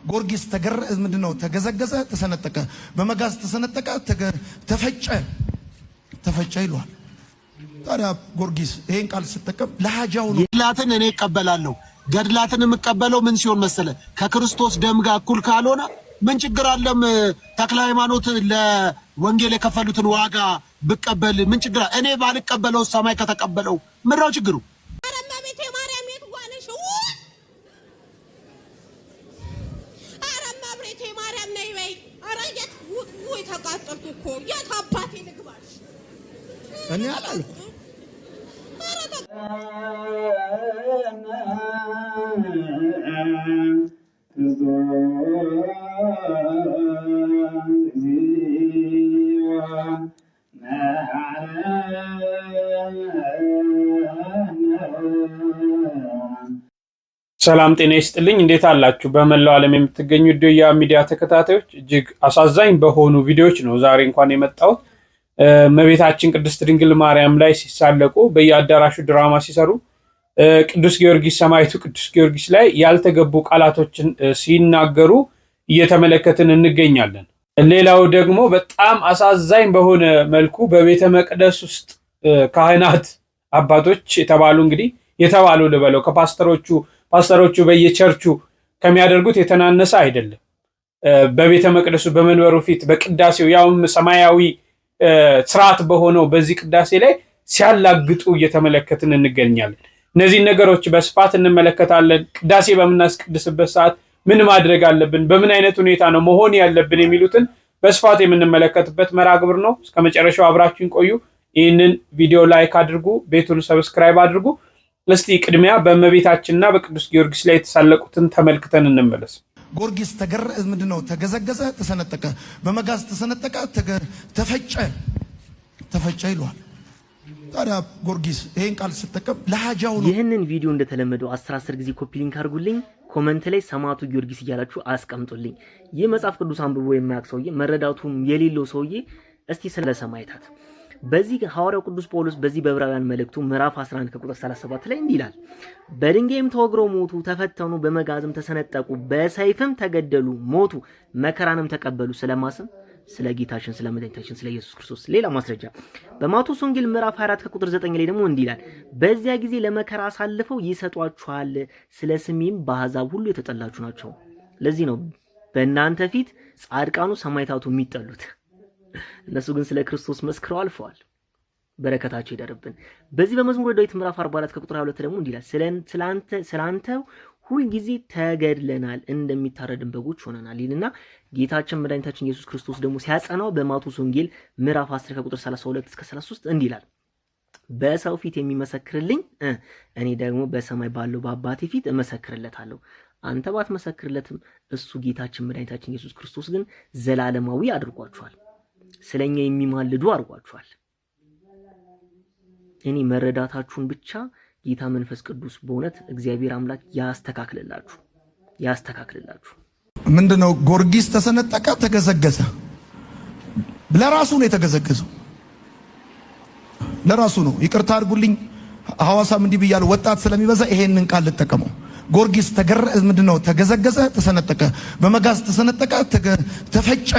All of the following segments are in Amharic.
ጎርጊስ ምንድነው ተገዘገዘ ተሰነጠቀ በመጋዝ ተሰነጠቀ ተፈጨ ይሏል። ታዲያ ጎርጊስ ይሄን ቃል ሲጠቀም ለሃጃው ነው። ገድላትን እኔ እቀበላለሁ። ገድላትን የምቀበለው ምን ሲሆን መሰለ ከክርስቶስ ደም ጋር እኩል ካልሆነ ምን ችግር አለም? ተክለ ሃይማኖት ለወንጌል የከፈሉትን ዋጋ ብቀበል ምን ችግር አለ? እኔ ባልቀበለው ሰማይ ከተቀበለው ምንድነው ችግሩ? እኔ አላልኩ ሰላም ጤና ይስጥልኝ። እንዴት አላችሁ? በመላው ዓለም የምትገኙ ዶያ ሚዲያ ተከታታዮች እጅግ አሳዛኝ በሆኑ ቪዲዮዎች ነው ዛሬ እንኳን የመጣሁት። እመቤታችን ቅድስት ድንግል ማርያም ላይ ሲሳለቁ በየአዳራሹ ድራማ ሲሰሩ ቅዱስ ጊዮርጊስ ሰማዕቱ ቅዱስ ጊዮርጊስ ላይ ያልተገቡ ቃላቶችን ሲናገሩ እየተመለከትን እንገኛለን። ሌላው ደግሞ በጣም አሳዛኝ በሆነ መልኩ በቤተ መቅደስ ውስጥ ካህናት አባቶች የተባሉ እንግዲህ የተባሉ ልበለው ፓስተሮቹ በየቸርቹ ከሚያደርጉት የተናነሰ አይደለም። በቤተ መቅደሱ በመንበሩ ፊት በቅዳሴው ያውም ሰማያዊ ስርዓት በሆነው በዚህ ቅዳሴ ላይ ሲያላግጡ እየተመለከትን እንገኛለን። እነዚህ ነገሮች በስፋት እንመለከታለን። ቅዳሴ በምናስቀድስበት ሰዓት ምን ማድረግ አለብን፣ በምን አይነት ሁኔታ ነው መሆን ያለብን የሚሉትን በስፋት የምንመለከትበት መርሃ ግብር ነው። እስከመጨረሻው አብራችሁን ቆዩ። ይህንን ቪዲዮ ላይክ አድርጉ፣ ቤቱን ሰብስክራይብ አድርጉ። እስቲ ቅድሚያ በእመቤታችንና በቅዱስ ጊዮርጊስ ላይ የተሳለቁትን ተመልክተን እንመለስ። ጎርጊስ ምንድነው ተገዘገዘ ተሰነጠቀ በመጋዝ ተሰነጠቀ ተፈጨ ይሏል። ታዲያ ጎርጊስ ይሄን ቃል ሲጠቀም ለሃጃው ነው። ይህንን ቪዲዮ እንደተለመደው 10 ጊዜ ኮፒ ሊንክ አድርጉልኝ፣ ኮሜንት ላይ ሰማዕቱ ጊዮርጊስ እያላችሁ አስቀምጡልኝ። ይህ መጽሐፍ ቅዱስ አንብቦ የማያውቅ ሰውዬ መረዳቱም የሌለው ሰውዬ እስቲ ስለ ሰማዕታት በዚህ ሐዋርያው ቅዱስ ጳውሎስ በዚህ በዕብራውያን መልእክቱ ምዕራፍ 11 ከቁጥር 37 ላይ እንዲህ ይላል፣ በድንጋይም ተወግረው ሞቱ፣ ተፈተኑ፣ በመጋዝም ተሰነጠቁ፣ በሰይፍም ተገደሉ፣ ሞቱ፣ መከራንም ተቀበሉ። ስለማስም ስለ ጌታችን ስለ መድኃኒታችን ስለ ኢየሱስ ክርስቶስ። ሌላ ማስረጃ በማቴዎስ ወንጌል ምዕራፍ 24 ከቁጥር 9 ላይ ደግሞ እንዲህ ይላል፣ በዚያ ጊዜ ለመከራ አሳልፈው ይሰጧችኋል፣ ስለ ስሜም በአሕዛብ ሁሉ የተጠላችሁ ናቸው። ለዚህ ነው በእናንተ ፊት ጻድቃኑ ሰማዕታቱ የሚጠሉት። እነሱ ግን ስለ ክርስቶስ መስክረው አልፈዋል። በረከታቸው ይደርብን። በዚህ በመዝሙረ ዳዊት ምዕራፍ 44 ከቁጥር 22 ደግሞ እንዲህ ይላል፣ ስላንተ ሁል ጊዜ ተገድለናል፣ እንደሚታረድን በጎች ሆነናል ይልና ጌታችን መድኃኒታችን ኢየሱስ ክርስቶስ ደግሞ ሲያጸናው በማቴዎስ ወንጌል ምዕራፍ 10 ከቁጥር 32 እስከ 33 እንዲህ ይላል፣ በሰው ፊት የሚመሰክርልኝ እኔ ደግሞ በሰማይ ባለው በአባቴ ፊት እመሰክርለታለሁ። አንተ ባትመሰክርለትም እሱ ጌታችን መድኃኒታችን ኢየሱስ ክርስቶስ ግን ዘላለማዊ አድርጓቸዋል፣ ስለኛ የሚማልዱ አድርጓቸዋል። እኔ መረዳታችሁን ብቻ ጌታ መንፈስ ቅዱስ በእውነት እግዚአብሔር አምላክ ያስተካክልላችሁ። ምንድነው ጎርጊስ ተሰነጠቀ ተገዘገዘ? ለራሱ ነው የተገዘገዘው፣ ለራሱ ነው። ይቅርታ አድርጉልኝ ሐዋሳም እንዲህ ብያለሁ፣ ወጣት ስለሚበዛ ይሄንን ቃል ልጠቀመው። ጎርጊስ ምንድነው ተገዘገዘ ተሰነጠቀ በመጋዝ ተሰነጠቀ ተፈጨ።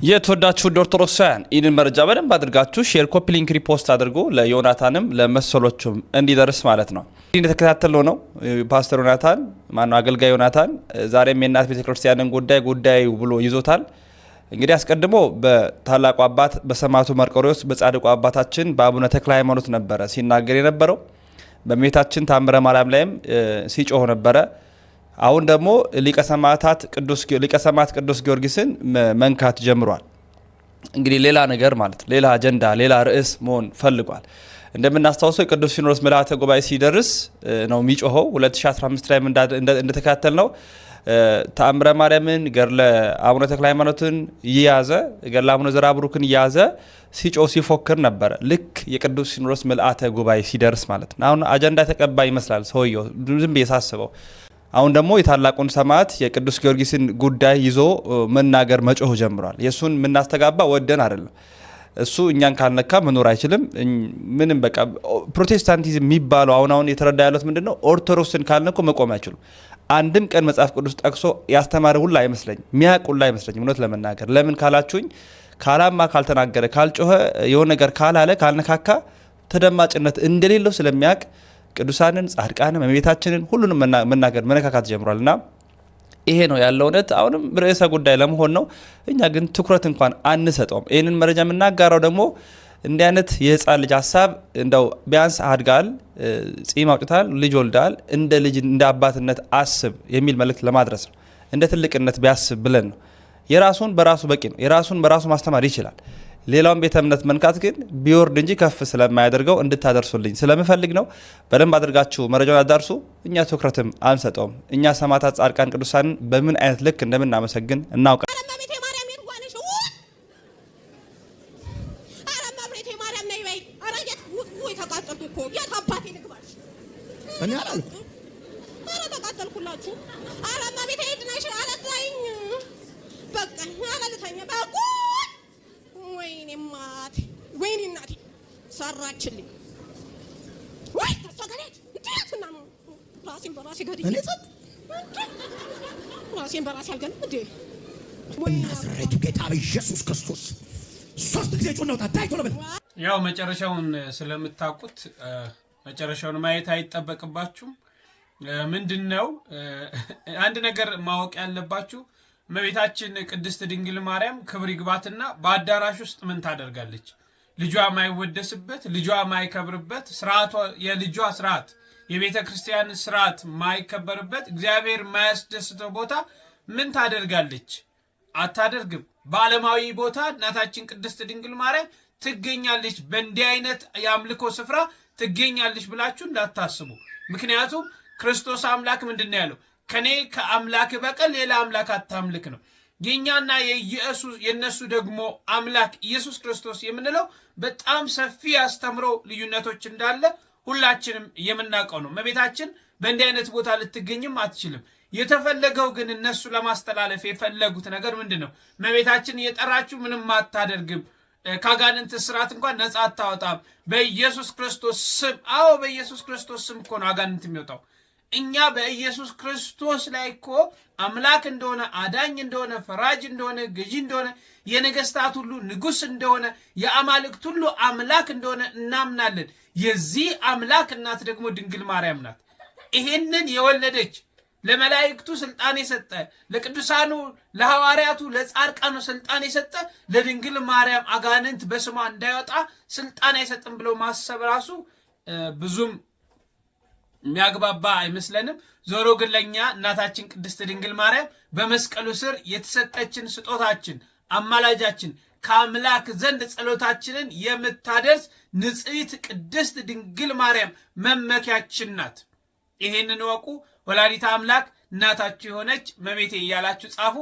የተወዳችሁ ኦርቶዶክሳውያን ይህንን መረጃ በደንብ አድርጋችሁ ሼር፣ ኮፒ ሊንክ፣ ሪፖስት አድርጎ ለዮናታንም ለመሰሎቹም እንዲደርስ ማለት ነው። እንደተከታተለው ነው ፓስተር ዮናታን አገልጋይ ዮናታን ዛሬም የእናት ቤተክርስቲያንን ጉዳይ ብሎ ይዞታል። እንግዲህ አስቀድሞ በታላቁ አባት በሰማዕቱ መርቆሬዎስ በጻድቁ አባታችን በአቡነ ተክለ ሃይማኖት ነበረ ሲናገር የነበረው። በእመቤታችን ታምረ ማርያም ላይም ሲጮህ ነበረ። አሁን ደግሞ ሊቀ ሰማዕት ቅዱስ ጊዮርጊስን መንካት ጀምሯል። እንግዲህ ሌላ ነገር ማለት ሌላ አጀንዳ ሌላ ርዕስ መሆን ፈልጓል። እንደምናስታውሰው ቅዱስ ሲኖዶስ ምልዓተ ጉባኤ ሲደርስ ነው የሚጮኸው። 2015 ላይ እንደተከታተል ነው ተአምረ ማርያምን ገድለ አቡነ ተክለ ሃይማኖትን ይያዘ ገድለ አቡነ ዘራብሩክን ይያዘ ሲጮህ ሲፎክር ነበር። ልክ የቅዱስ ሲኖዶስ ምልዓተ ጉባኤ ሲደርስ ማለት ነው። አሁን አጀንዳ ተቀባይ ይመስላል ሰውየው ዝም ብዬ ሳስበው። አሁን ደግሞ የታላቁን ሰማዕት የቅዱስ ጊዮርጊስን ጉዳይ ይዞ መናገር መጮህ ጀምሯል። የሱን የምናስተጋባ ወደን አይደለም። እሱ እኛን ካልነካ መኖር አይችልም። ምንም በቃ ፕሮቴስታንቲዝም የሚባለው አሁን የተረዳ ያለው ምንድነው? ኦርቶዶክስን ካልነኩ መቆም አይችሉም። አንድም ቀን መጽሐፍ ቅዱስ ጠቅሶ ያስተማረ ሁሉ አይመስለኝም፣ የሚያውቅ ሁሉ አይመስለኝም። እውነት ለመናገር ለምን ካላችሁኝ ካላማ ካልተናገረ ካልጮኸ የሆነ ነገር ካላለ ካልነካካ ተደማጭነት እንደሌለው ስለሚያውቅ ቅዱሳንን ጻድቃንን እመቤታችንን ሁሉንም መናገር መነካካት ጀምሯልና ይሄ ነው ያለው እውነት። አሁንም ርዕሰ ጉዳይ ለመሆን ነው። እኛ ግን ትኩረት እንኳን አንሰጠውም። ይሄንን መረጃ የምናጋራው ደግሞ እንዲህ አይነት የህፃን ልጅ ሀሳብ እንደው ቢያንስ አድጋል፣ ጺም አውጥታል፣ ልጅ ወልዳል፣ እንደ ልጅ እንደ አባትነት አስብ የሚል መልእክት ለማድረስ ነው። እንደ ትልቅነት ቢያስብ ብለን ነው። የራሱን በራሱ በቂ ነው። የራሱን በራሱ ማስተማር ይችላል። ሌላውን ቤተ እምነት መንካት ግን ቢወርድ እንጂ ከፍ ስለማያደርገው እንድታደርሱልኝ ስለምፈልግ ነው። በደንብ አድርጋችሁ መረጃውን አዳርሱ። እኛ ትኩረትም አንሰጠውም። እኛ ሰማዕታት፣ ጻድቃን፣ ቅዱሳንን በምን አይነት ልክ እንደምናመሰግን እናውቃለን። ወይኔ እናቴ ሰራችልኝ ወይ ተሰገለች እንዴትና ነው ራሴን በራሴ ገድዬ ራሴን በራሴ አልገል እንዴ ናዝሬቱ ጌታ ኢየሱስ ክርስቶስ ሶስት ጊዜ ጮህ ነው ታይቶ ነው። ያው መጨረሻውን ስለምታውቁት መጨረሻውን ማየት አይጠበቅባችሁም። ምንድነው አንድ ነገር ማወቅ ያለባችሁ እመቤታችን ቅድስት ድንግል ማርያም ክብር ይግባትና በአዳራሽ ውስጥ ምን ታደርጋለች? ልጇ ማይወደስበት፣ ልጇ ማይከብርበት፣ ስርዓቷ የልጇ ስርዓት የቤተ ክርስቲያን ስርዓት ማይከበርበት፣ እግዚአብሔር ማያስደስተው ቦታ ምን ታደርጋለች? አታደርግም። በዓለማዊ ቦታ እናታችን ቅድስት ድንግል ማርያም ትገኛለች፣ በእንዲህ አይነት የአምልኮ ስፍራ ትገኛለች ብላችሁ እንዳታስቡ። ምክንያቱም ክርስቶስ አምላክ ምንድን ነው ያለው? ከኔ ከአምላክ በቀር ሌላ አምላክ አታምልክ ነው። የኛና የነሱ ደግሞ አምላክ ኢየሱስ ክርስቶስ የምንለው በጣም ሰፊ አስተምሮ ልዩነቶች እንዳለ ሁላችንም የምናውቀው ነው። እመቤታችን በእንዲህ አይነት ቦታ ልትገኝም አትችልም። የተፈለገው ግን እነሱ ለማስተላለፍ የፈለጉት ነገር ምንድን ነው? እመቤታችን እየጠራችሁ ምንም አታደርግም፣ ከአጋንንት እስራት እንኳን ነፃ አታወጣም፣ በኢየሱስ ክርስቶስ ስም። አዎ በኢየሱስ ክርስቶስ ስም እኮ ነው አጋንንት የሚወጣው። እኛ በኢየሱስ ክርስቶስ ላይ እኮ አምላክ እንደሆነ፣ አዳኝ እንደሆነ፣ ፈራጅ እንደሆነ፣ ገዢ እንደሆነ፣ የነገስታት ሁሉ ንጉስ እንደሆነ፣ የአማልክት ሁሉ አምላክ እንደሆነ እናምናለን። የዚህ አምላክ እናት ደግሞ ድንግል ማርያም ናት። ይሄንን የወለደች ለመላእክቱ ስልጣን የሰጠ ለቅዱሳኑ ለሐዋርያቱ ለጻድቃኑ ስልጣን የሰጠ ለድንግል ማርያም አጋንንት በስሟ እንዳይወጣ ስልጣን አይሰጥም ብሎ ማሰብ ራሱ ብዙም የሚያግባባ አይመስለንም። ዞሮ ግን ለኛ እናታችን ቅድስት ድንግል ማርያም በመስቀሉ ስር የተሰጠችን ስጦታችን፣ አማላጃችን፣ ከአምላክ ዘንድ ጸሎታችንን የምታደርስ ንጽሕት ቅድስት ድንግል ማርያም መመኪያችን ናት። ይሄንን ወቁ። ወላዲተ አምላክ እናታችሁ የሆነች እመቤቴ እያላችሁ ጻፉ።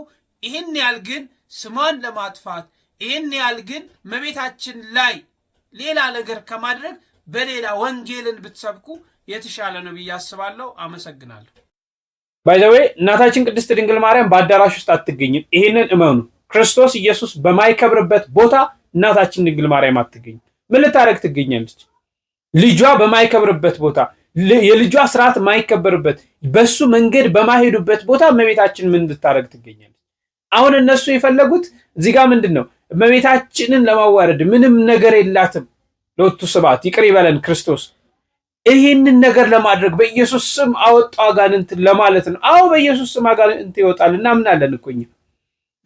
ይህን ያህል ግን ስሟን ለማጥፋት ይህን ያህል ግን እመቤታችን ላይ ሌላ ነገር ከማድረግ በሌላ ወንጌልን ብትሰብኩ የተሻለ ነው ብዬ አስባለሁ። አመሰግናለሁ። ባይ ዘ ዌይ እናታችን ቅድስት ድንግል ማርያም በአዳራሽ ውስጥ አትገኝም። ይሄንን እመኑ። ክርስቶስ ኢየሱስ በማይከብርበት ቦታ እናታችን ድንግል ማርያም አትገኝም። ምን ልታረግ ትገኛለች? ልጇ በማይከብርበት ቦታ፣ የልጇ ስርዓት ማይከበርበት፣ በሱ መንገድ በማይሄዱበት ቦታ እመቤታችን ምን ልታረግ ትገኛለች? አሁን እነሱ የፈለጉት እዚህ ጋር ምንድነው? እመቤታችንን ለማዋረድ ምንም ነገር የላትም። ለወቱ ስብሐት ይቅር ይበለን ክርስቶስ። ይህንን ነገር ለማድረግ በኢየሱስ ስም አወጣው አጋንንት ለማለት ነው። አዎ በኢየሱስ ስም አጋንንት ይወጣል እናምናለን እኮ እኛ።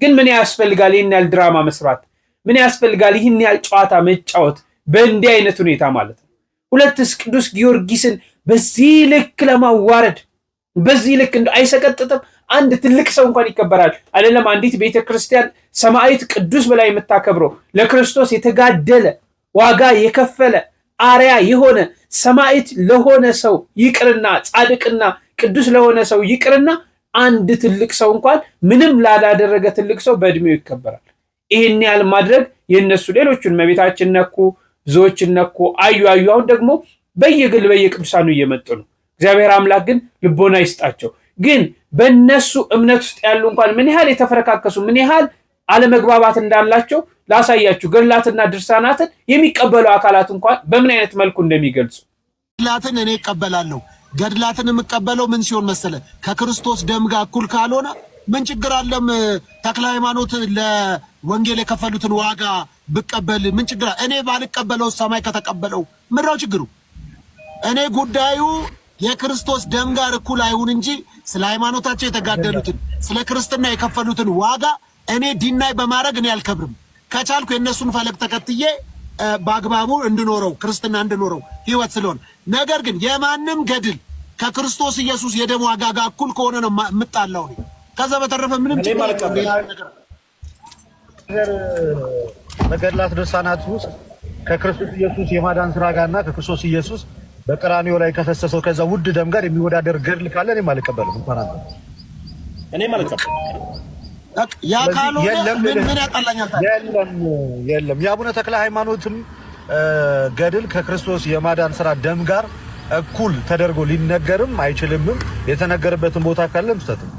ግን ምን ያስፈልጋል ይህን ያህል ድራማ መስራት? ምን ያስፈልጋል ይህን ያህል ጨዋታ መጫወት? በእንዲህ አይነት ሁኔታ ማለት ነው። ሁለትስ ቅዱስ ጊዮርጊስን በዚህ ልክ ለማዋረድ በዚህ ልክ አይሰቀጥጥም? አንድ ትልቅ ሰው እንኳን ይከበራል አይደለም? አንዲት ቤተክርስቲያን ሰማዕት ቅዱስ በላይ የምታከብረው ለክርስቶስ የተጋደለ ዋጋ የከፈለ አርያ የሆነ ሰማዕት ለሆነ ሰው ይቅርና ጻድቅና ቅዱስ ለሆነ ሰው ይቅርና አንድ ትልቅ ሰው እንኳን ምንም ላላደረገ ትልቅ ሰው በእድሜው ይከበራል። ይሄን ያህል ማድረግ የነሱ ሌሎቹን እመቤታችን ነኩ፣ ብዙዎችን ነኩ፣ አዩ። አሁን ደግሞ በየግል በየቅዱሳኑ እየመጡ ነው። እግዚአብሔር አምላክ ግን ልቦና ይስጣቸው። ግን በእነሱ እምነት ውስጥ ያሉ እንኳን ምን ያህል የተፈረካከሱ ምን ያህል አለመግባባት እንዳላቸው ላሳያችሁ ገድላትና ድርሳናትን የሚቀበሉ አካላት እንኳን በምን አይነት መልኩ እንደሚገልጹ። ገድላትን እኔ እቀበላለሁ። ገድላትን የምቀበለው ምን ሲሆን መሰለ ከክርስቶስ ደም ጋር እኩል ካልሆነ ምን ችግር አለም? ተክለ ሃይማኖት ለወንጌል የከፈሉትን ዋጋ ብቀበል ምን ችግር? እኔ ባልቀበለው ሰማይ ከተቀበለው ምንድነው ችግሩ? እኔ ጉዳዩ የክርስቶስ ደም ጋር እኩል አይሁን እንጂ ስለ ሃይማኖታቸው የተጋደሉትን ስለ ክርስትና የከፈሉትን ዋጋ እኔ ዲናይ በማድረግ እኔ አልከብርም። ከቻልኩ የእነሱን ፈለግ ተከትዬ በአግባቡ እንድኖረው ክርስትና እንድኖረው ህይወት ስለሆነ፣ ነገር ግን የማንም ገድል ከክርስቶስ ኢየሱስ የደም ዋጋ ጋር እኩል ከሆነ ነው የምጣላው። ከዛ በተረፈ ምንም ችግር በገድላት ድርሳናት ውስጥ ከክርስቶስ ኢየሱስ የማዳን ስራ ጋርና ከክርስቶስ ኢየሱስ በቀራንዮ ላይ ከፈሰሰው ከዛ ውድ ደም ጋር የሚወዳደር ገድል ካለ እኔም አልቀበልም። እንኳን አንተ እኔም አልቀበልም። ያ ካልሆነ ምን ያጣላኛል? የለም የአቡነ ተክለ ሃይማኖትም ገድል ከክርስቶስ የማዳን ስራ ደም ጋር እኩል ተደርጎ ሊነገርም አይችልምም። የተነገረበትን ቦታ ካለም ስተትም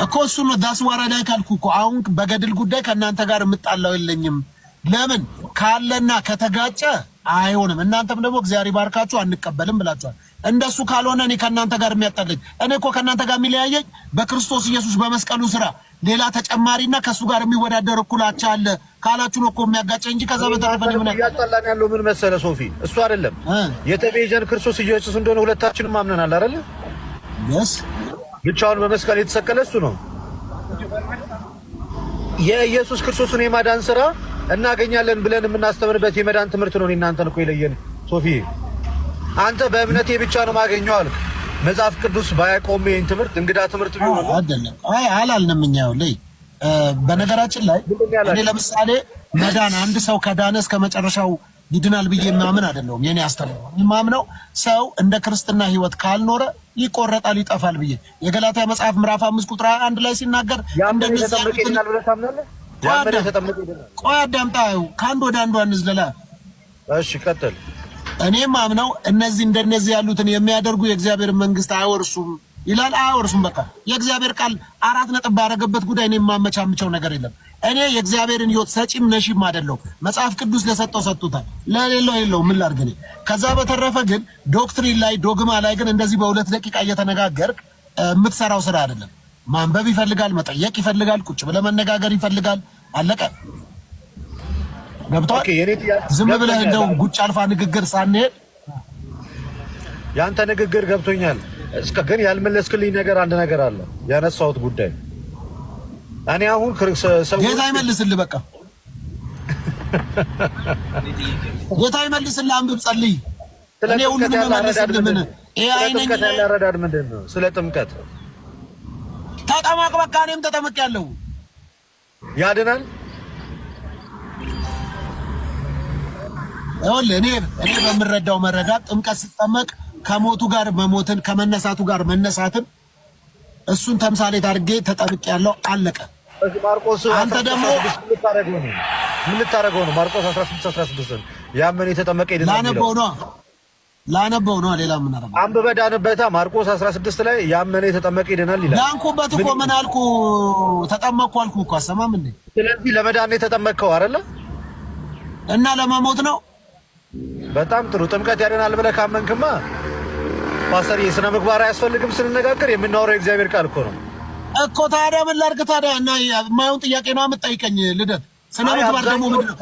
እኮ እሱ ነው ዳስ ዋራዳይ ካልኩ እኮ አሁን በገድል ጉዳይ ከእናንተ ጋር የምጣላው የለኝም። ለምን ካለና ከተጋጨ አይሆንም። እናንተም ደግሞ እግዚአብሔር ይባርካችሁ አንቀበልም ብላችኋል። እንደሱ ካልሆነ እኔ ከእናንተ ጋር የሚያጣለኝ እኔ እኮ ከእናንተ ጋር የሚለያየኝ በክርስቶስ ኢየሱስ በመስቀሉ ስራ ሌላ ተጨማሪና ከሱ ጋር የሚወዳደር እኩላቻ አለ ካላችሁ ነው እኮ የሚያጋጨ እንጂ ከዛ በተረፈ ምን ያጣላን ያለው ምን መሰለ ሶፊ፣ እሱ አይደለም የተቤዠን ክርስቶስ ኢየሱስ እንደሆነ ሁለታችንም አምነናል አይደል? ብቻውን በመስቀል የተሰቀለ እሱ ነው። የኢየሱስ ክርስቶስን የማዳን ስራ እናገኛለን ብለን የምናስተምርበት የመዳን ትምህርት ነው። እናንተን እኮ ይለየን ሶፊ፣ አንተ በእምነቴ ብቻ ነው ማገኘው አልክ። መጽሐፍ ቅዱስ ባያቆም ይሄን ትምህርት እንግዳ ትምህርት ቢሆን አይደለም። አላልንም እኛ ላይ በነገራችን ላይ እኔ ለምሳሌ መዳን አንድ ሰው ከዳነ እስከ መጨረሻው ይድናል ብዬ ማምን አይደለም። የኔ አስተምሮ ማምነው ሰው እንደ ክርስትና ህይወት ካልኖረ ይቆረጣል፣ ይጠፋል ብዬ የገላትያ መጽሐፍ ምዕራፍ 5 ቁጥር 1 ላይ ሲናገር እንደዚህ ይደናል ብለህ ታምናለህ? ያመነ ተጠመቀ ይደናል። ቆይ አዳምጣው፣ ከአንድ ወደ አንዱ አንዝለላ። እሺ ቀጥል። እኔም ማምነው እነዚህ እንደነዚህ ያሉትን የሚያደርጉ የእግዚአብሔር መንግስት አይወርሱም ይላል። አይወርሱም በቃ የእግዚአብሔር ቃል 4 ነጥብ ባደረገበት ጉዳይ እኔ ማመቻምቸው ነገር የለም። እኔ የእግዚአብሔርን ህይወት ሰጪም ነሺም አይደለም። መጽሐፍ ቅዱስ ለሰጠው ሰጥቶታል፣ ለሌላው የለውም። ምን ላድርግ እኔ? ከዛ በተረፈ ግን ዶክትሪን ላይ ዶግማ ላይ ግን እንደዚህ በ2 ደቂቃ እየተነጋገርክ የምትሰራው ስራ አይደለም። ማንበብ ይፈልጋል፣ መጠየቅ ይፈልጋል፣ ቁጭ ብለህ መነጋገር ይፈልጋል። አለቀ። ገብቶሃል? ዝም ብለህ እንደው ጉጭ አልፋ ንግግር ሳንሄድ ያንተ ንግግር ገብቶኛል። እስከ ግን ያልመለስክልኝ ነገር አንድ ነገር አለ። ያነሳሁት ጉዳይ እኔ አሁን ሰው ጌታ ይመልስልህ። በቃ ጌታ ይመልስልህ። አንብብ፣ ጸልይ። እኔ ሁሉንም መልስልህ። ምን ይሄ አይነኝ ያረዳድ ምንድን ነው? ስለ ጥምቀት ተጠመቅ። በቃ እኔም ተጠምቄያለሁ። ያድናል። ይኸውልህ እኔ በምረዳው መረዳት ጥምቀት ስትጠመቅ ከሞቱ ጋር መሞትን ከመነሳቱ ጋር መነሳትን እሱን ተምሳሌት አድርጌ ተጠምቄያለሁ። አለቀ። ማርቆስ አንተ ደግሞ ምን ልታረገው ነው? ማርቆስ 16:16 ያመነ የተጠመቀ ይድናል። ላነበው ነው። ሌላ ምን አረጋ? አንብበህ ዳንበታ። ማርቆስ 16 ላይ ያመነ የተጠመቀ ይድናል ይላል። ዳንኩበት እኮ ምን አልኩ? ተጠመቅኩ አልኩ እኮ። አሰማም እንዴ? ስለዚህ ለመዳን ነው የተጠመቅከው አይደለ? እና ለመሞት ነው። በጣም ጥሩ። ጥምቀት ያድናል ብለህ ካመንክማ ፓስተር የሥነ ምግባር አያስፈልግም። ስንነጋገር የምናወራው የእግዚአብሔር ቃል እኮ ነው እኮ። ታዲያ ምን ላድርግ ታዲያ? እና የማይሆን ጥያቄ ነው የምትጠይቀኝ ልደት። ስነ ምግባር ደግሞ ምንድን ነው?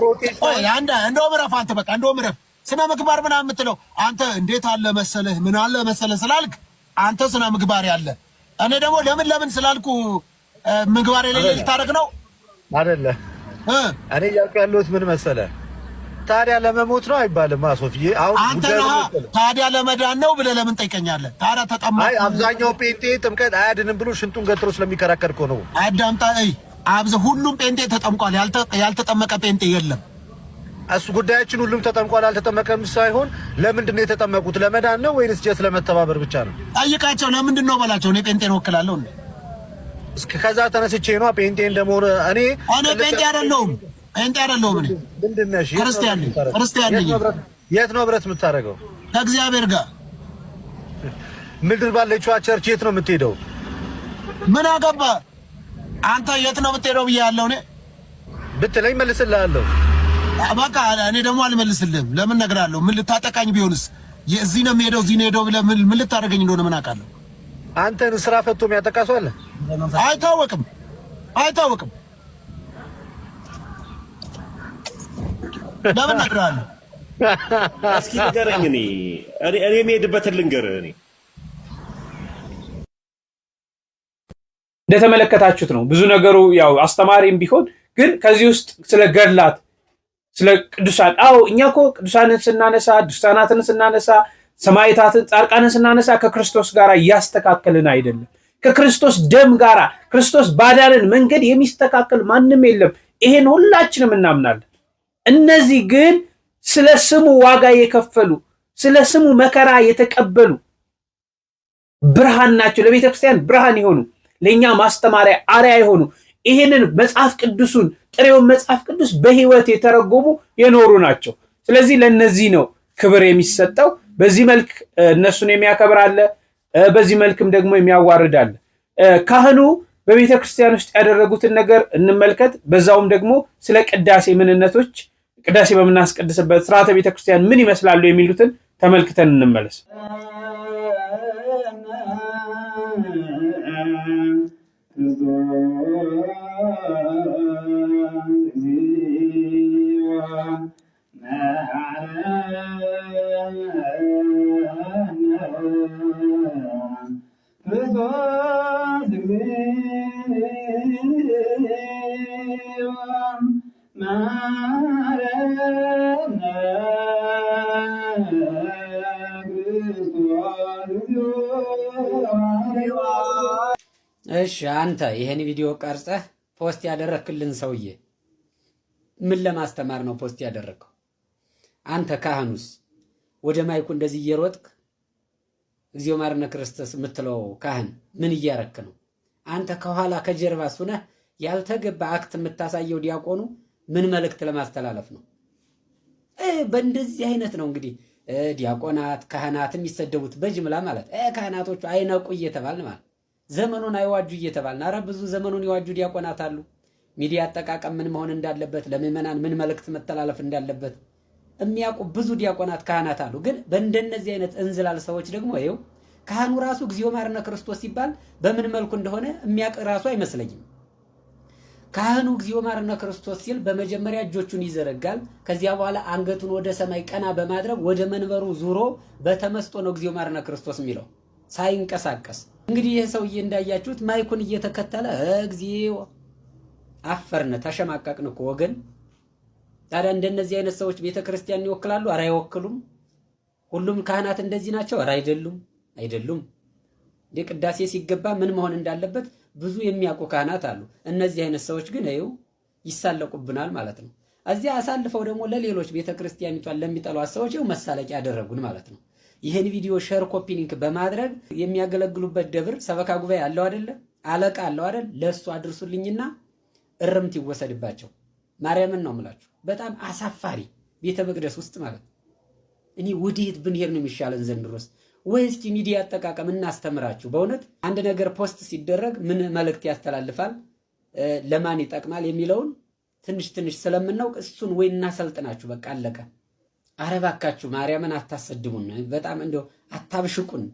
እንደውም እረፍ አንተ። በቃ እንደውም እረፍ። ስነ ምግባር ምናምን የምትለው አንተ እንዴት አለ መሰለህ ምን አለ መሰለህ ስላልክ አንተ ስነ ምግባር ያለ፣ እኔ ደግሞ ለምን ስላልኩ ምግባር የሌለ ልታደርግ ነው አይደለ? እኔ እያልኩ ያለሁት ምን መሰለህ፣ ታዲያ ለመሞት ነው አይባልም። ሶፊዬ አሁን አንተ ነው ታዲያ ለመዳን ነው ብለህ ለምን ጠይቀኛለህ? ታዲያ ተጠመቅ። አይ አብዛኛው ጴንጤ ጥምቀት አያድንም ብሎ ሽንጡን ገትሮ ስለሚከራከር እኮ ነው። አዳምጣ። ሁሉም ጴንጤ ተጠምቋል። ያልተጠመቀ ጴንጤ የለም። እሱ ጉዳያችን ሁሉም ተጠምቋል አልተጠመቀም ሳይሆን ለምንድን ነው የተጠመቁት? ለመዳን ነው ወይንስ ጀስ ለመተባበር ብቻ ነው? ጠይቃቸው። ለምንድን ነው በላቸው። እኔ ጴንጤን ወክላለሁ እንዴ? እስከ ከዛ ተነስቼ ነው ጴንጤ እንደመሆነ እኔ ጴንጤ አይደለሁም። ጴንጤ አይደለሁም። እኔ ምንድን ነሽ? ክርስቲያን ነኝ። የት ነው ህብረት የምታደርገው? ከእግዚአብሔር ጋር። ምድር ባለችዋ ቸርች የት ነው የምትሄደው? ምን አገባ አንተ? የት ነው የምትሄደው ብያለሁ እኔ። ብትለኝ መልስልሃለሁ። በቃ እኔ ደግሞ አልመልስልህም። ለምን እነግርሃለሁ? ምን ልታጠቃኝ ቢሆንስ? እዚህ ነው የምሄደው እዚህ ነው የሄደው ብለህ ምን ልታደርገኝ እንደሆነ ምን አውቃለሁ? አንተን ስራ ፈቶ የሚያጠቃ ሰው አለ? አይታወቅም። ለምን እነግርሃለሁ? እስኪ ንገረኝ። እኔ የምሄድበትን ልንገርህ። እኔ እንደተመለከታችሁት ነው ብዙ ነገሩ ያው አስተማሪም ቢሆን ግን ከዚህ ውስጥ ስለ ገድላት ስለ ቅዱሳን እኛ እኮ ቅዱሳንን ስናነሳ ድርሳናትን ስናነሳ ሰማዕታትን ጻድቃንን ስናነሳ ከክርስቶስ ጋር እያስተካከልን አይደለም። ከክርስቶስ ደም ጋር ክርስቶስ ባዳንን መንገድ የሚስተካከል ማንም የለም። ይሄን ሁላችንም እናምናለን። እነዚህ ግን ስለ ስሙ ዋጋ የከፈሉ ስለ ስሙ መከራ የተቀበሉ ብርሃን ናቸው። ለቤተ ክርስቲያን ብርሃን የሆኑ ለኛ ማስተማሪያ አርአያ የሆኑ ይሄንን መጽሐፍ ቅዱሱን ጥሬውን መጽሐፍ ቅዱስ በህይወት የተረጎሙ የኖሩ ናቸው። ስለዚህ ለነዚህ ነው ክብር የሚሰጠው። በዚህ መልክ እነሱን የሚያከብር አለ፣ በዚህ መልክም ደግሞ የሚያዋርድ አለ። ካህኑ በቤተ ክርስቲያን ውስጥ ያደረጉትን ነገር እንመልከት። በዛውም ደግሞ ስለ ቅዳሴ ምንነቶች ቅዳሴ በምናስቀድስበት ስርዓተ ቤተ ክርስቲያን ምን ይመስላሉ የሚሉትን ተመልክተን እንመለስ። እሺ አንተ ይሄን ቪዲዮ ቀርጸህ ፖስት ያደረክልን ሰውዬ ምን ለማስተማር ነው ፖስት ያደረከው? አንተ ካህኑስ ወደ ማይኩ እንደዚህ እየሮጥክ እግዚኦ ማርነ ክርስቶስ የምትለው ካህን ምን እያረክ ነው? አንተ ከኋላ ከጀርባ ሱነህ ያልተገባ አክት የምታሳየው ዲያቆኑ ምን መልእክት ለማስተላለፍ ነው? በእንደዚህ አይነት ነው እንግዲህ ዲያቆናት ካህናት የሚሰደቡት በጅምላ ማለት ካህናቶቹ አይነቁ እየተባልን ማለት ዘመኑን አይዋጁ እየተባልን ኧረ ብዙ ዘመኑን ይዋጁ ዲያቆናት አሉ። ሚዲያ አጠቃቀም ምን መሆን እንዳለበት ለምዕመናን ምን መልእክት መተላለፍ እንዳለበት የሚያውቁ ብዙ ዲያቆናት ካህናት አሉ። ግን በእንደነዚህ አይነት እንዝላል ሰዎች ደግሞ ይኸው ካህኑ ራሱ እግዚኦ ማርነ ክርስቶስ ሲባል በምን መልኩ እንደሆነ የሚያውቅ ራሱ አይመስለኝም። ካህኑ እግዚኦ ማርነ ክርስቶስ ሲል በመጀመሪያ እጆቹን ይዘረጋል። ከዚያ በኋላ አንገቱን ወደ ሰማይ ቀና በማድረግ ወደ መንበሩ ዙሮ በተመስጦ ነው እግዚኦ ማርነ ክርስቶስ የሚለው ሳይንቀሳቀስ። እንግዲህ ይሄ ሰውዬ እንዳያችሁት ማይኩን እየተከተለ እግዚኦ አፈርነ ተሸማቀቅን እኮ ወገን። ታዲያ እንደነዚህ አይነት ሰዎች ቤተክርስቲያን ይወክላሉ? ኧረ አይወክሉም። ሁሉም ካህናት እንደዚህ ናቸው? ኧረ አይደሉም። ቅዳሴ ሲገባ ምን መሆን እንዳለበት ብዙ የሚያውቁ ካህናት አሉ። እነዚህ አይነት ሰዎች ግን ይኸው ይሳለቁብናል ማለት ነው። እዚያ አሳልፈው ደግሞ ለሌሎች ቤተክርስቲያኒቷን ለሚጠሏት ሰዎች ይኸው መሳለቂያ ያደረጉን ማለት ነው። ይህን ቪዲዮ ሼር ኮፒ ሊንክ በማድረግ የሚያገለግሉበት ደብር ሰበካ ጉባኤ አለው አይደለ? አለቃ አለው አይደል? ለሱ አድርሱልኝና እርምት ይወሰድባቸው። ማርያምን ነው የምላችሁ። በጣም አሳፋሪ ቤተ መቅደስ ውስጥ ማለት እኔ ወዴት ብንሄድ ነው የሚሻለን ዘንድሮስ? ወይስ ሚዲያ አጠቃቀም እናስተምራችሁ። በእውነት አንድ ነገር ፖስት ሲደረግ ምን መልእክት ያስተላልፋል፣ ለማን ይጠቅማል የሚለውን ትንሽ ስለምናውቅ እሱን ወይ እናሰልጥናችሁ። በቃ አለቀ። ኧረ እባካችሁ ማርያምን አታሰድቡን። በጣም እንደው አታብሽቁን።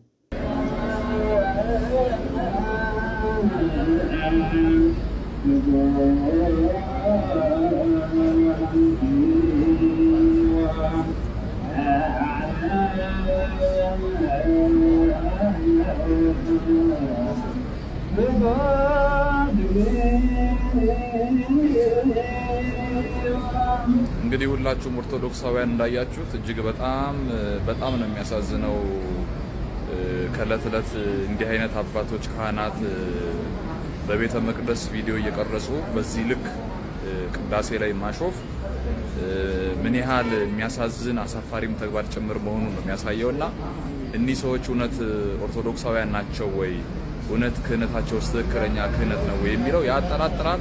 እንግዲህ ሁላችሁም ኦርቶዶክሳውያን እንዳያችሁት እጅግ በጣም ነው የሚያሳዝነው። ከዕለት ዕለት እንዲህ አይነት አባቶች ካህናት በቤተ መቅደስ ቪዲዮ እየቀረጹ በዚህ ልክ ቅዳሴ ላይ ማሾፍ ምን ያህል የሚያሳዝን አሳፋሪም ተግባር ጭምር መሆኑን ነው የሚያሳየውና እኒህ ሰዎች እውነት ኦርቶዶክሳውያን ናቸው ወይ? እውነት ክህነታቸው ትክክለኛ ክህነት ነው ወይ የሚለው ያጠራጥራል።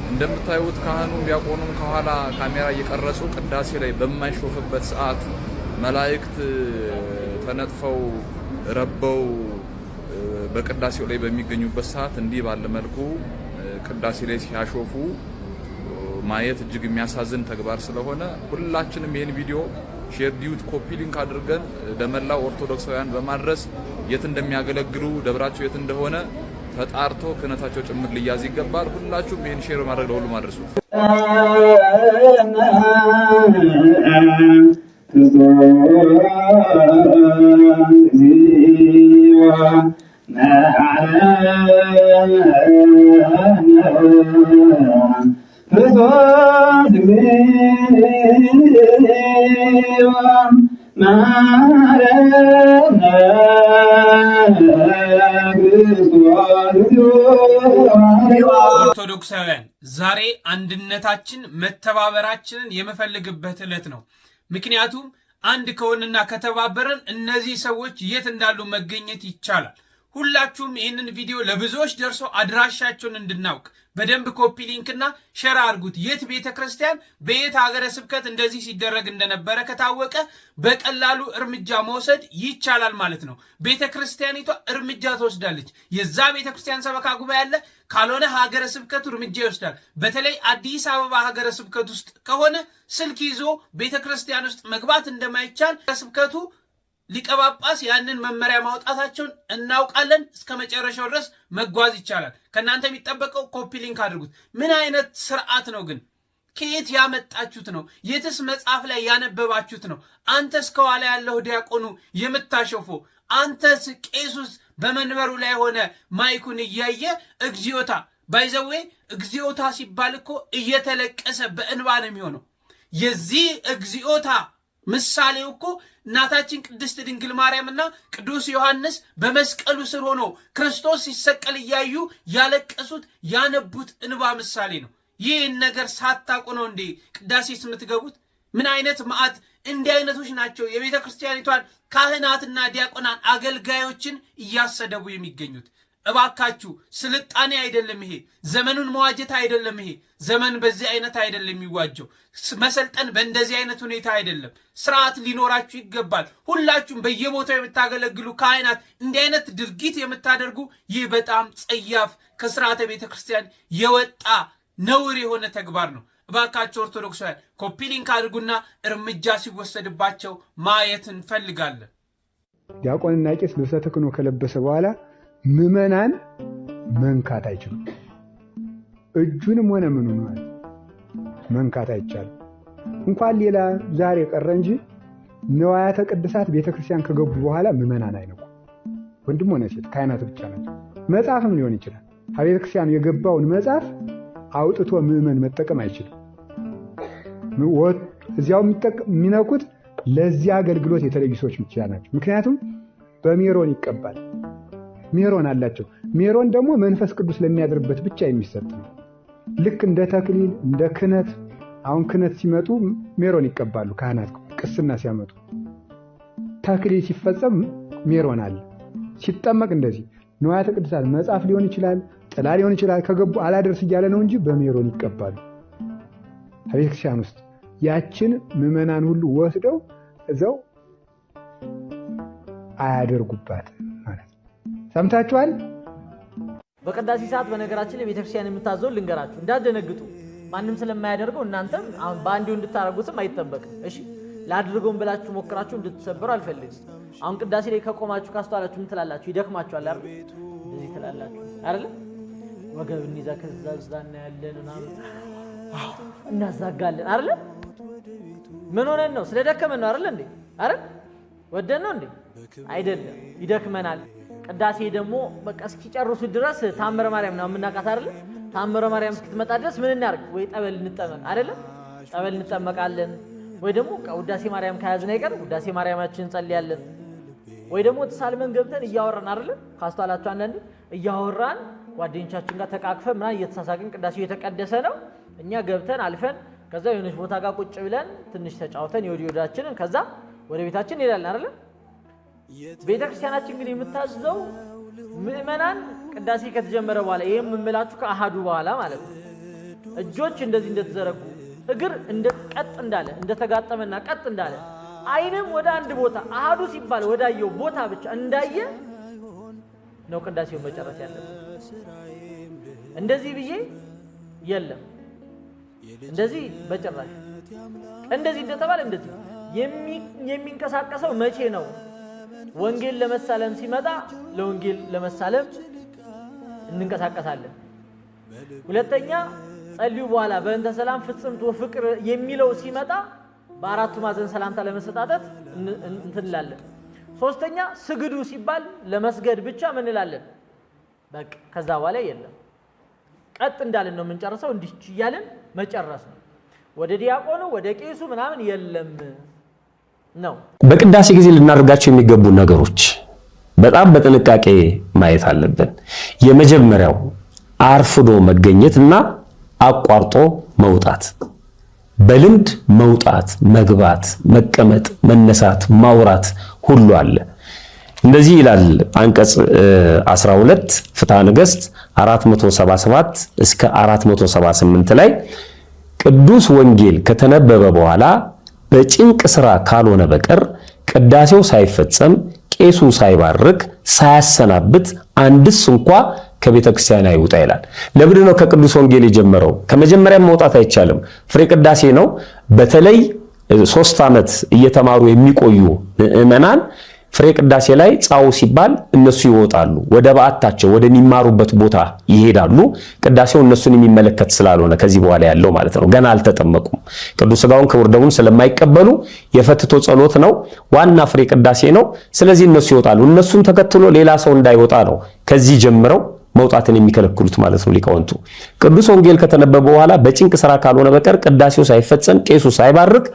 እንደምታዩት ካህኑም ዲያቆኑም ከኋላ ካሜራ እየቀረጹ ቅዳሴ ላይ በማይሾፍበት ሰዓት መላእክት ተነጥፈው ረበው በቅዳሴው ላይ በሚገኙበት ሰዓት እንዲህ ባለ መልኩ ቅዳሴ ላይ ሲያሾፉ ማየት እጅግ የሚያሳዝን ተግባር ስለሆነ ሁላችንም ይህን ቪዲዮ ሼር ዲዩት ኮፒ ሊንክ አድርገን ለመላው ኦርቶዶክሳውያን በማድረስ የት እንደሚያገለግሉ ደብራቸው የት እንደሆነ ተጣርቶ ክህነታቸው ጭምር ሊያዝ ይገባል። ሁላችሁም ይህን ሼር ማድረግ ለሁሉም አድርሱት። ኦርቶዶክሳውያን ዛሬ አንድነታችን መተባበራችንን የምፈልግበት ዕለት ነው። ምክንያቱም አንድ ከሆንና ከተባበረን እነዚህ ሰዎች የት እንዳሉ መገኘት ይቻላል። ሁላችሁም ይህንን ቪዲዮ ለብዙዎች ደርሶ አድራሻቸውን እንድናውቅ በደንብ ኮፒ ሊንክና ሼር አድርጉት። የት ቤተክርስቲያን በየት ሀገረ ስብከት እንደዚህ ሲደረግ እንደነበረ ከታወቀ በቀላሉ እርምጃ መውሰድ ይቻላል ማለት ነው። ቤተክርስቲያኒቷ እርምጃ ትወስዳለች። የዛ ቤተክርስቲያን ሰበካ ጉባኤ ያለ ካልሆነ ሀገረ ስብከቱ እርምጃ ይወስዳል። በተለይ አዲስ አበባ ሀገረ ስብከት ውስጥ ከሆነ ስልክ ይዞ ቤተክርስቲያን ውስጥ መግባት እንደማይቻል ስብከቱ ሊቀ ጳጳስ ያንን መመሪያ ማውጣታቸውን እናውቃለን። እስከ መጨረሻው ድረስ መጓዝ ይቻላል። ከእናንተ የሚጠበቀው ኮፒ ሊንክ አድርጉት። ምን አይነት ስርዓት ነው ግን? ከየት ያመጣችሁት ነው? የትስ መጽሐፍ ላይ ያነበባችሁት ነው? አንተስ ከኋላ ያለው ዲያቆኑ የምታሸፎ፣ አንተስ ቄሱስ በመንበሩ ላይ ሆነ ማይኩን እያየ እግዚኦታ ባይዘዌ እግዚኦታ ሲባል እኮ እየተለቀሰ በእንባ ነው የሚሆነው። የዚህ እግዚኦታ ምሳሌው እኮ እናታችን ቅድስት ድንግል ማርያምና ቅዱስ ዮሐንስ በመስቀሉ ስር ሆኖ ክርስቶስ ሲሰቀል እያዩ ያለቀሱት ያነቡት እንባ ምሳሌ ነው። ይህን ነገር ሳታውቁ ነው እንዴ ቅዳሴስ የምትገቡት? ምን አይነት መዓት! እንዲህ አይነቶች ናቸው የቤተ ክርስቲያኒቷን ካህናትና ዲያቆናን አገልጋዮችን እያሰደቡ የሚገኙት። እባካችሁ ስልጣኔ አይደለም ይሄ፣ ዘመኑን መዋጀት አይደለም ይሄ። ዘመን በዚህ አይነት አይደለም የሚዋጀው። መሰልጠን በእንደዚህ አይነት ሁኔታ አይደለም። ስርዓት ሊኖራችሁ ይገባል። ሁላችሁም በየቦታው የምታገለግሉ ካህናት እንዲህ አይነት ድርጊት የምታደርጉ ይህ በጣም ጸያፍ፣ ከስርዓተ ቤተ ክርስቲያን የወጣ ነውር የሆነ ተግባር ነው። እባካችሁ ኦርቶዶክሳውያን ኮፒ ሊንክ አድርጉና እርምጃ ሲወሰድባቸው ማየት እንፈልጋለን። ዲያቆንና ቄስ ልብሰ ተክህኖ ከለበሰ በኋላ ምዕመናን መንካት አይችሉም። እጁንም ሆነ ምኑን ማለት መንካት አይቻልም። እንኳን ሌላ ዛሬ ቀረ እንጂ ንዋያተ ቅድሳት ቤተክርስቲያን ከገቡ በኋላ ምዕመናን አይነቁ። ወንድም ሆነ ሴት ካህናት ብቻ ናቸው። መጽሐፍም ሊሆን ይችላል። ቤተክርስቲያን የገባውን መጽሐፍ አውጥቶ ምዕመን መጠቀም አይችልም። እዚያው የሚነኩት ለዚህ አገልግሎት የተለዩ ሰዎች ብቻ ናቸው። ምክንያቱም በሜሮን ይቀባል። ሜሮን አላቸው። ሜሮን ደግሞ መንፈስ ቅዱስ ለሚያድርበት ብቻ የሚሰጥ ነው። ልክ እንደ ተክሊል እንደ ክህነት። አሁን ክህነት ሲመጡ ሜሮን ይቀባሉ ካህናት። ቅስና ሲያመጡ ተክሊል ሲፈጸም ሜሮን አለ። ሲጠመቅ እንደዚህ ንዋያተ ቅድሳት መጽሐፍ ሊሆን ይችላል፣ ጥላ ሊሆን ይችላል። ከገቡ አላደርስ እያለ ነው እንጂ በሜሮን ይቀባሉ ቤተክርስቲያን ውስጥ። ያችን ምዕመናን ሁሉ ወስደው እዛው አያደርጉባት ማለት ነው። ሰምታችኋል? በቅዳሴ ሰዓት በነገራችን ላይ ቤተክርስቲያን የምታዘው ልንገራችሁ፣ እንዳትደነግጡ። ማንም ስለማያደርገው እናንተም አሁን በአንዴው እንድታረጉትም አይጠበቅም። እሺ ላድርገውን ብላችሁ ሞክራችሁ እንድትሰበሩ አልፈልግም። አሁን ቅዳሴ ላይ ከቆማችሁ ካስተዋላችሁ ምን ትላላችሁ? ይደክማችኋል አይደል? እንደዚህ ትላላችሁ አይደል? ወገብ እንይዛ ከዛዛና ያለንና እናዛጋለን አይደል? ምን ሆነን ነው? ስለደከመን ነው አይደል እንዴ? አይደል? ወደን ነው እንዴ? አይደለም፣ ይደክመናል። ቅዳሴ ደግሞ በቃ እስኪጨርሱ ድረስ ታምረ ማርያም ነው የምናውቃት አይደል? ታምረ ማርያም እስክትመጣ ድረስ ምን እናርግ? ወይ ጠበል እንጠመቅ አይደል? ጠበል እንጠመቃለን። ወይ ደግሞ ውዳሴ ማርያም ከያዝን አይቀር ውዳሴ ማርያማችን እንጸልያለን። ወይ ደግሞ ተሳልመን ገብተን እያወራን አይደል? ካስተዋላችሁ አንዳንዴ እያወራን ጓደኞቻችን ጋር ተቃቅፈን ምናምን እየተሳሳቅን ቅዳሴው የተቀደሰ ነው። እኛ ገብተን አልፈን ከዛ የሆነች ቦታ ጋር ቁጭ ብለን ትንሽ ተጫውተን የወዲወዳችንን ከዛ ወደ ቤታችን እንሄዳለን አይደል? ቤተክርስቲያናችን ግን የምታዘው ምዕመናን ቅዳሴ ከተጀመረ በኋላ ይሄም የምላችሁ ከአሃዱ በኋላ ማለት ነው። እጆች እንደዚህ እንደተዘረጉ፣ እግር ቀጥ እንዳለ እንደተጋጠመና ቀጥ እንዳለ፣ አይንም ወደ አንድ ቦታ አሃዱ ሲባል ወዳየው ቦታ ብቻ እንዳየ ነው ቅዳሴውን መጨረስ ያለበት። እንደዚህ ብዬ የለም እንደዚህ በጭራሽ እንደዚህ እንደተባለ እንደዚህ የሚንቀሳቀሰው መቼ ነው? ወንጌል ለመሳለም ሲመጣ ለወንጌል ለመሳለም እንንቀሳቀሳለን። ሁለተኛ ጸልዩ በኋላ በእንተ ሰላም ፍጽምት ወፍቅር የሚለው ሲመጣ በአራቱ ማዕዘን ሰላምታ ለመሰጣጠት እንትንላለን። ሶስተኛ ስግዱ ሲባል ለመስገድ ብቻ ምን እንላለን? በቃ ከዛ በኋላ የለም ቀጥ እንዳለን ነው የምንጨርሰው። እንዲህ ይያለን መጨረስ ነው። ወደ ዲያቆኑ ወደ ቄሱ ምናምን የለም ነው። በቅዳሴ ጊዜ ልናደርጋቸው የሚገቡ ነገሮች በጣም በጥንቃቄ ማየት አለብን። የመጀመሪያው አርፍዶ መገኘትና አቋርጦ መውጣት። በልምድ መውጣት፣ መግባት፣ መቀመጥ፣ መነሳት፣ ማውራት ሁሉ አለ። እንደዚህ ይላል አንቀጽ 12 ፍትሐ ነገሥት 477 እስከ 478 ላይ ቅዱስ ወንጌል ከተነበበ በኋላ በጭንቅ ስራ ካልሆነ በቀር ቅዳሴው ሳይፈጸም ቄሱ ሳይባርክ ሳያሰናብት አንድስ እንኳ ከቤተ ክርስቲያን አይውጣ ይላል። ለምንድን ነው ከቅዱስ ወንጌል የጀመረው? ከመጀመሪያም መውጣት አይቻልም። ፍሬ ቅዳሴ ነው። በተለይ 3 ዓመት እየተማሩ የሚቆዩ ምዕመናን ፍሬ ቅዳሴ ላይ ጻው ሲባል እነሱ ይወጣሉ፣ ወደ በዓታቸው ወደሚማሩበት ቦታ ይሄዳሉ። ቅዳሴው እነሱን የሚመለከት ስላልሆነ ከዚህ በኋላ ያለው ማለት ነው። ገና አልተጠመቁም። ቅዱስ ሥጋውን ክቡር ደሙን ስለማይቀበሉ የፈትቶ ጸሎት ነው፣ ዋና ፍሬ ቅዳሴ ነው። ስለዚህ እነሱ ይወጣሉ። እነሱን ተከትሎ ሌላ ሰው እንዳይወጣ ነው ከዚህ ጀምረው መውጣትን የሚከለክሉት ማለት ነው ሊቃውንቱ። ቅዱስ ወንጌል ከተነበበ በኋላ በጭንቅ ስራ ካልሆነ በቀር ቅዳሴው ሳይፈጸም ቄሱ ሳይባርክ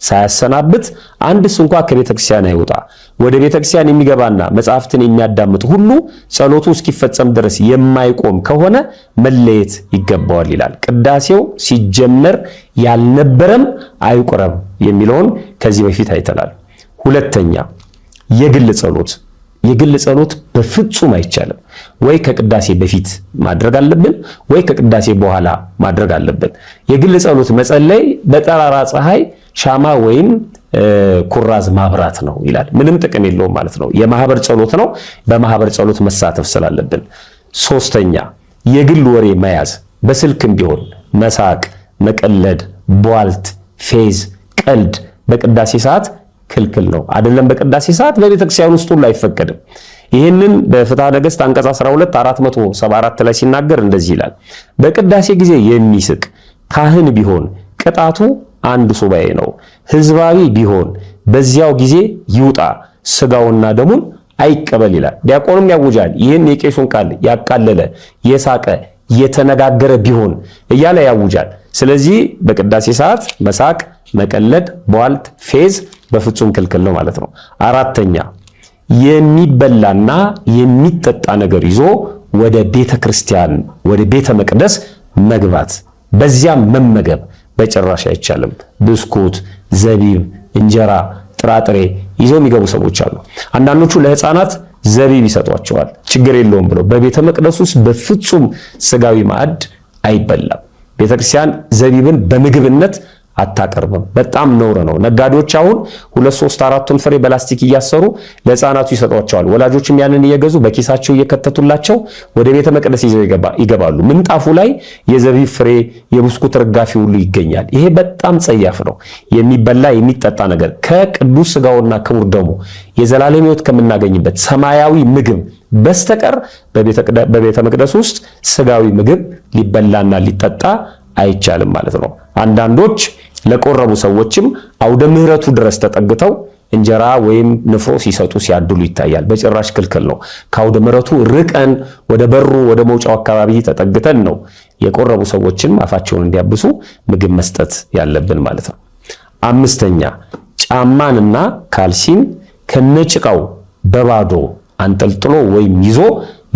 ሳያሰናብት አንድስ እንኳ ከቤተ ክርስቲያን አይወጣ። ወደ ቤተ ክርስቲያን የሚገባና መጻሕፍትን የሚያዳምጥ ሁሉ ጸሎቱ እስኪፈጸም ድረስ የማይቆም ከሆነ መለየት ይገባዋል ይላል። ቅዳሴው ሲጀመር ያልነበረም አይቁረብ የሚለውን ከዚህ በፊት አይተናል። ሁለተኛ የግል ጸሎት በፍጹም አይቻልም። ወይ ከቅዳሴ በፊት ማድረግ አለብን ወይ ከቅዳሴ በኋላ ማድረግ አለብን። የግል ጸሎት መጸለይ በጠራራ ፀሐይ ሻማ ወይም ኩራዝ ማብራት ነው ይላል። ምንም ጥቅም የለውም ማለት ነው። የማህበር ጸሎት ነው። በማህበር ጸሎት መሳተፍ ስላለብን። ሶስተኛ የግል ወሬ መያዝ፣ በስልክም ቢሆን መሳቅ፣ መቀለድ፣ ቧልት፣ ፌዝ፣ ቀልድ በቅዳሴ ሰዓት ክልክል ነው። አይደለም በቅዳሴ ሰዓት በቤተ ክርስቲያን ውስጥ ሁሉ አይፈቀድም። ይህንን በፍትሐ ነገሥት አንቀጽ 12 474 ላይ ሲናገር እንደዚህ ይላል። በቅዳሴ ጊዜ የሚስቅ ካህን ቢሆን ቅጣቱ 1 ሱባኤ ነው። ሕዝባዊ ቢሆን በዚያው ጊዜ ይውጣ፣ ስጋውና ደሙን አይቀበል ይላል። ዲያቆኑም ያውጃል። ይህን የቄሱን ቃል ያቃለለ የሳቀ የተነጋገረ ቢሆን እያለ ያውጃል። ስለዚህ በቅዳሴ ሰዓት መሳቅ፣ መቀለድ፣ ቧልት፣ ፌዝ በፍጹም ክልክል ነው ማለት ነው። አራተኛ የሚበላና የሚጠጣ ነገር ይዞ ወደ ቤተ ክርስቲያን ወደ ቤተ መቅደስ መግባት በዚያም መመገብ በጭራሽ አይቻልም። ብስኩት፣ ዘቢብ፣ እንጀራ፣ ጥራጥሬ ይዘው የሚገቡ ሰዎች አሉ። አንዳንዶቹ ለሕፃናት ዘቢብ ይሰጧቸዋል፣ ችግር የለውም ብለው። በቤተ መቅደስ ውስጥ በፍጹም ስጋዊ ማዕድ አይበላም። ቤተ ክርስቲያን ዘቢብን በምግብነት አታቀርብም። በጣም ነውር ነው። ነጋዴዎች አሁን 2፣ 3፣ 4 ፍሬ በላስቲክ እያሰሩ ለሕፃናቱ ይሰጧቸዋል። ወላጆችም ያንን እየገዙ በኪሳቸው እየከተቱላቸው ወደ ቤተ መቅደስ ይዘው ይገባሉ። ምንጣፉ ላይ የዘቢብ ፍሬ፣ የብስኩት ርጋፊ ሁሉ ይገኛል። ይሄ በጣም ጸያፍ ነው። የሚበላ የሚጠጣ ነገር ከቅዱስ ሥጋውና ክቡር ደሙ የዘላለም ሕይወት ከምናገኝበት ሰማያዊ ምግብ በስተቀር በቤተ መቅደስ ውስጥ ስጋዊ ምግብ ሊበላና ሊጠጣ አይቻልም ማለት ነው። አንዳንዶች ለቆረቡ ሰዎችም አውደ ምሕረቱ ድረስ ተጠግተው እንጀራ ወይም ንፍሮ ሲሰጡ ሲያድሉ ይታያል። በጭራሽ ክልክል ነው። ከአውደ ምሕረቱ ርቀን ወደ በሩ ወደ መውጫው አካባቢ ተጠግተን ነው የቆረቡ ሰዎችን አፋቸውን እንዲያብሱ ምግብ መስጠት ያለብን ማለት ነው። አምስተኛ ጫማንና ካልሲን ከነጭቃው በባዶ አንጠልጥሎ ወይም ይዞ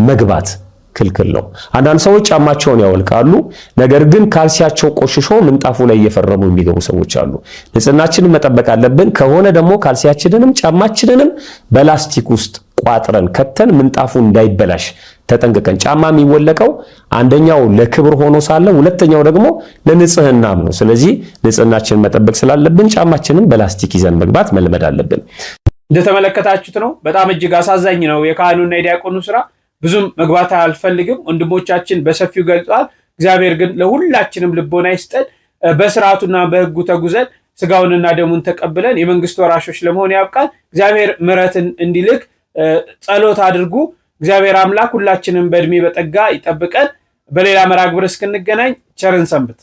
መግባት ክልክል ነው። አንዳንድ ሰዎች ጫማቸውን ያወልቃሉ፣ ነገር ግን ካልሲያቸው ቆሽሾ ምንጣፉ ላይ እየፈረሙ የሚገቡ ሰዎች አሉ። ንጽህናችንን መጠበቅ አለብን። ከሆነ ደግሞ ካልሲያችንንም ጫማችንንም በላስቲክ ውስጥ ቋጥረን ከተን ምንጣፉ እንዳይበላሽ ተጠንቅቀን። ጫማ የሚወለቀው አንደኛው ለክብር ሆኖ ሳለ ሁለተኛው ደግሞ ለንጽህናም ነው። ስለዚህ ንጽህናችንን መጠበቅ ስላለብን ጫማችንን በላስቲክ ይዘን መግባት መልመድ አለብን። እንደተመለከታችሁት ነው። በጣም እጅግ አሳዛኝ ነው የካህኑና የዲያቆኑ ስራ። ብዙም መግባት አልፈልግም። ወንድሞቻችን በሰፊው ገልጸዋል። እግዚአብሔር ግን ለሁላችንም ልቦና ይስጠን። በስርዓቱና በህጉ ተጉዘን ስጋውንና ደሙን ተቀብለን የመንግስት ወራሾች ለመሆን ያብቃል። እግዚአብሔር ምሕረትን እንዲልክ ጸሎት አድርጉ። እግዚአብሔር አምላክ ሁላችንም በእድሜ በጠጋ ይጠብቀን። በሌላ መርሃ ግብር እስክንገናኝ ቸርን ሰንብት።